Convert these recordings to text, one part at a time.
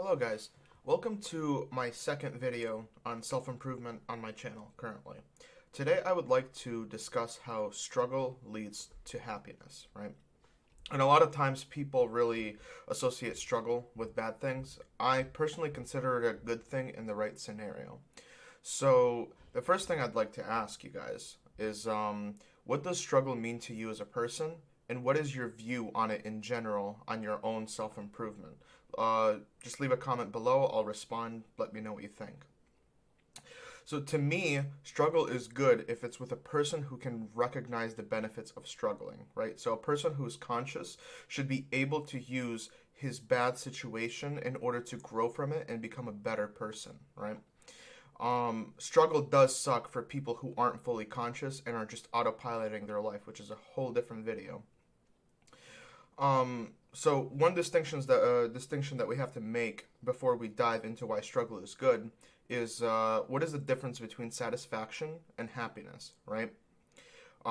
Hello guys, welcome to my second video on self-improvement on my channel currently. Today I would like to discuss how struggle leads to happiness, right? And a lot of times people really associate struggle with bad things. I personally consider it a good thing in the right scenario. So the first thing I'd like to ask you guys is what does struggle mean to you as a person? And what is your view on it in general on your own self-improvement? Just leave a comment below. I'll respond. Let me know what you think. So to me, struggle is good if it's with a person who can recognize the benefits of struggling, right? So a person who is conscious should be able to use his bad situation in order to grow from it and become a better person, right? Struggle does suck for people who aren't fully conscious and are just autopiloting their life, which is a whole different video. So one distinction that we have to make before we dive into why struggle is good is what is the difference between satisfaction and happiness, right? A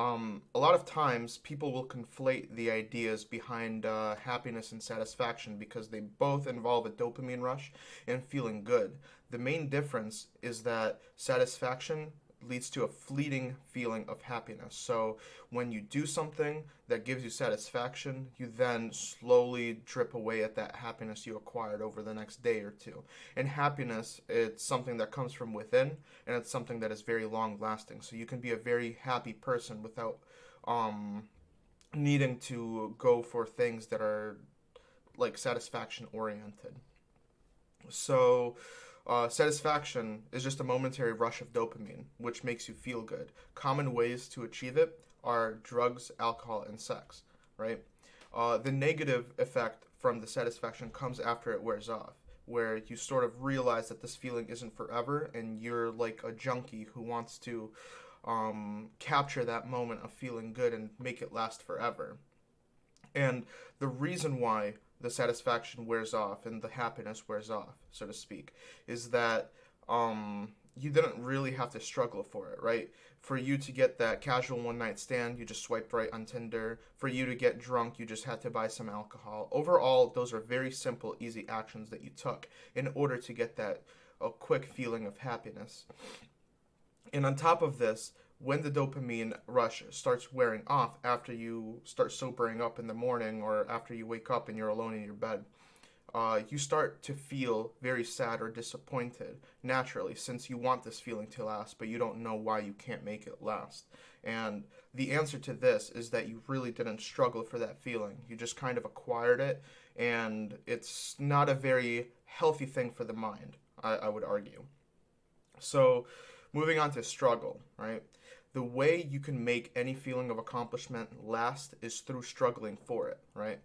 lot of times people will conflate the ideas behind happiness and satisfaction because they both involve a dopamine rush and feeling good. The main difference is that satisfaction leads to a fleeting feeling of happiness. So when you do something that gives you satisfaction, you then slowly drip away at that happiness you acquired over the next day or two. And happiness, it's something that comes from within, and it's something that is very long lasting. So you can be a very happy person without needing to go for things that are like satisfaction oriented. So satisfaction is just a momentary rush of dopamine, which makes you feel good. Common ways to achieve it are drugs, alcohol, and sex, right? The negative effect from the satisfaction comes after it wears off, where you sort of realize that this feeling isn't forever, and you're like a junkie who wants to capture that moment of feeling good and make it last forever. And the reason why the satisfaction wears off and the happiness wears off, so to speak, is that you didn't really have to struggle for it, right? For you to get that casual one-night stand, you just swiped right on Tinder. For you to get drunk, you just had to buy some alcohol. Overall, those are very simple, easy actions that you took in order to get that a quick feeling of happiness. And on top of this, when the dopamine rush starts wearing off after you start sobering up in the morning or after you wake up and you're alone in your bed, you start to feel very sad or disappointed naturally, since you want this feeling to last, but you don't know why you can't make it last. And the answer to this is that you really didn't struggle for that feeling. You just kind of acquired it, and it's not a very healthy thing for the mind, I would argue. So moving on to struggle, right? The way you can make any feeling of accomplishment last is through struggling for it, right?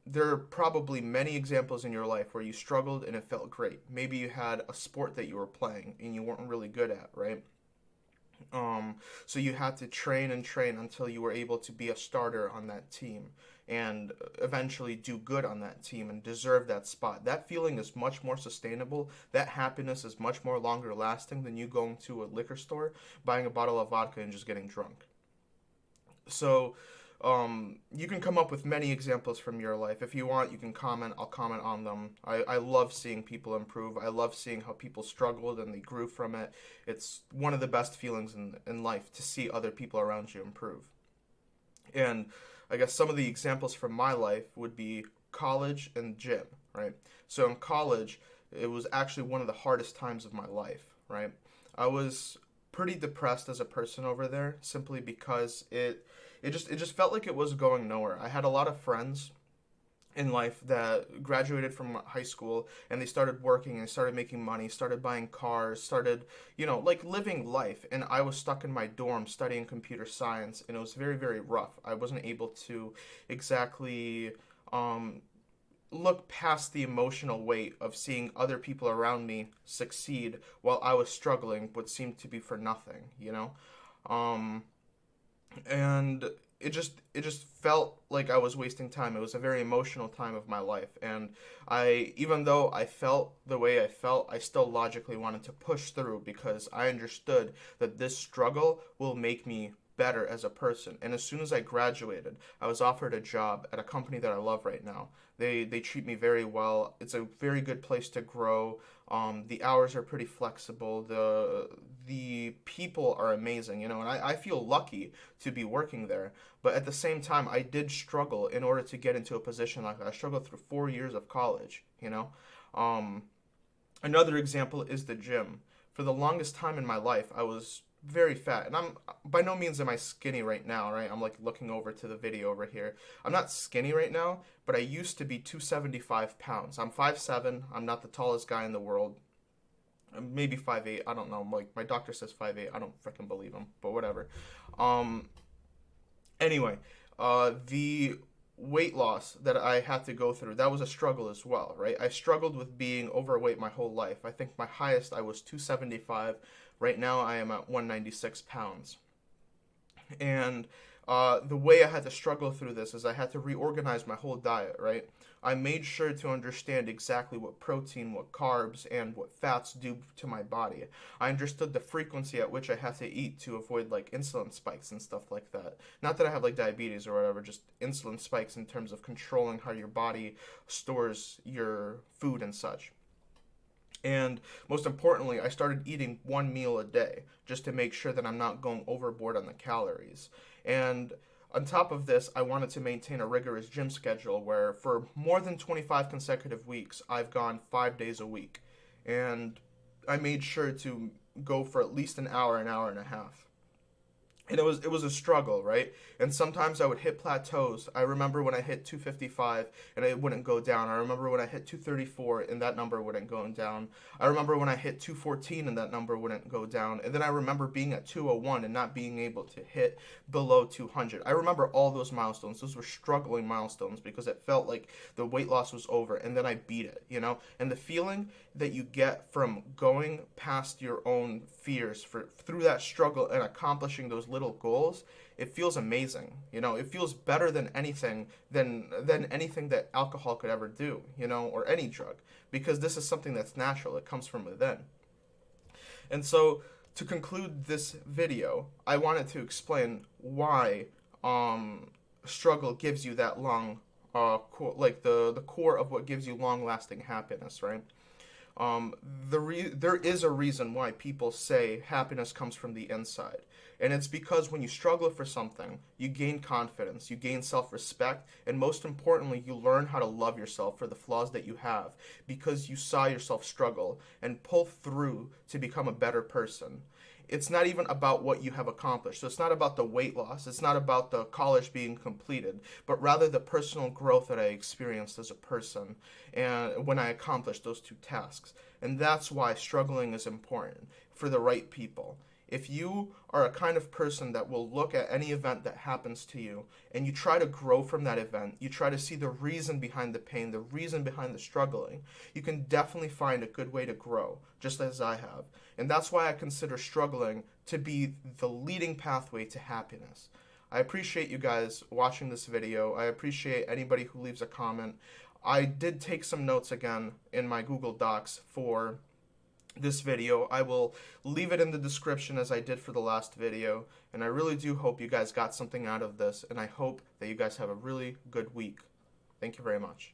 There are probably many examples in your life where you struggled and it felt great. Maybe you had a sport that you were playing and you weren't really good at, right? So you had to train and train until you were able to be a starter on that team and eventually do good on that team and deserve that spot. That feeling is much more sustainable. That happiness is much more longer lasting than you going to a liquor store, buying a bottle of vodka and just getting drunk. So you can come up with many examples from your life. If you want, you can comment. I'll comment on them. I love seeing people improve. I love seeing how people struggled and they grew from it. It's one of the best feelings in life to see other people around you improve. And I guess some of the examples from my life would be college and gym, right? So in college, it was actually one of the hardest times of my life, right? I was pretty depressed as a person over there simply because it just felt like it was going nowhere. I had a lot of friends in life that graduated from high school and they started working and started making money, started buying cars, started, like living life. And I was stuck in my dorm studying computer science, and it was very, very rough. I wasn't able to exactly look past the emotional weight of seeing other people around me succeed while I was struggling, what seemed to be for nothing, and it just felt like I was wasting time. It was a very emotional time of my life, and even though I felt the way I felt, I still logically wanted to push through because I understood that this struggle will make me better as a person. And as soon as I graduated, I was offered a job at a company that I love right now. They treat me very well. It's a very good place to grow. The hours are pretty flexible. The people are amazing, you know, and I feel lucky to be working there. But at the same time, I did struggle in order to get into a position like that. I struggled through 4 years of college, you know. Um, Another example is the gym. For the longest time in my life, I was very fat, and I'm by no means am I skinny right now, right? I'm like looking over to the video over here. I'm not skinny right now, but I used to be 275 pounds. I'm 5'7". I'm not the tallest guy in the world. Maybe 5'8". I don't know. Like my doctor says 5'8". I don't freaking believe him, but whatever. Um, Anyway, the weight loss that I had to go through, that was a struggle as well, right? I struggled with being overweight my whole life. I think my highest I was 275. Right now I am at 196 pounds. And the way I had to struggle through this is I had to reorganize my whole diet, right? I made sure to understand exactly what protein, what carbs, and what fats do to my body. I understood the frequency at which I have to eat to avoid like insulin spikes and stuff like that. Not that I have like diabetes or whatever, just insulin spikes in terms of controlling how your body stores your food and such. And most importantly, I started eating one meal a day just to make sure that I'm not going overboard on the calories. And on top of this, I wanted to maintain a rigorous gym schedule where for more than 25 consecutive weeks, I've gone 5 days a week. And I made sure to go for at least an hour and a half. And it was a struggle, right? And sometimes I would hit plateaus. I remember when I hit 255 and it wouldn't go down. I remember when I hit 234 and that number wouldn't go down. I remember when I hit 214 and that number wouldn't go down. And then I remember being at 201 and not being able to hit below 200. I remember all those milestones. Those were struggling milestones because it felt like the weight loss was over and then I beat it, you know? And the feeling that you get from going past your own fears through that struggle and accomplishing those little goals, it feels amazing. You know, it feels better than anything that alcohol could ever do, you know, or any drug, because this is something that's natural. It comes from within. And so to conclude this video, I wanted to explain why struggle gives you that long like the core of what gives you long-lasting happiness, right? There is a reason why people say happiness comes from the inside. And it's because when you struggle for something, you gain confidence, you gain self-respect, and most importantly, you learn how to love yourself for the flaws that you have because you saw yourself struggle and pull through to become a better person. It's not even about what you have accomplished. So it's not about the weight loss. It's not about the college being completed, but rather the personal growth that I experienced as a person and when I accomplished those two tasks. And that's why struggling is important for the right people. If you are a kind of person that will look at any event that happens to you and you try to grow from that event, you try to see the reason behind the pain, the reason behind the struggling, you can definitely find a good way to grow, just as I have. And that's why I consider struggling to be the leading pathway to happiness. I appreciate you guys watching this video. I appreciate anybody who leaves a comment. I did take some notes again in my Google Docs for this video. I will leave it in the description as I did for the last video, and I really do hope you guys got something out of this, and I hope that you guys have a really good week. Thank you very much.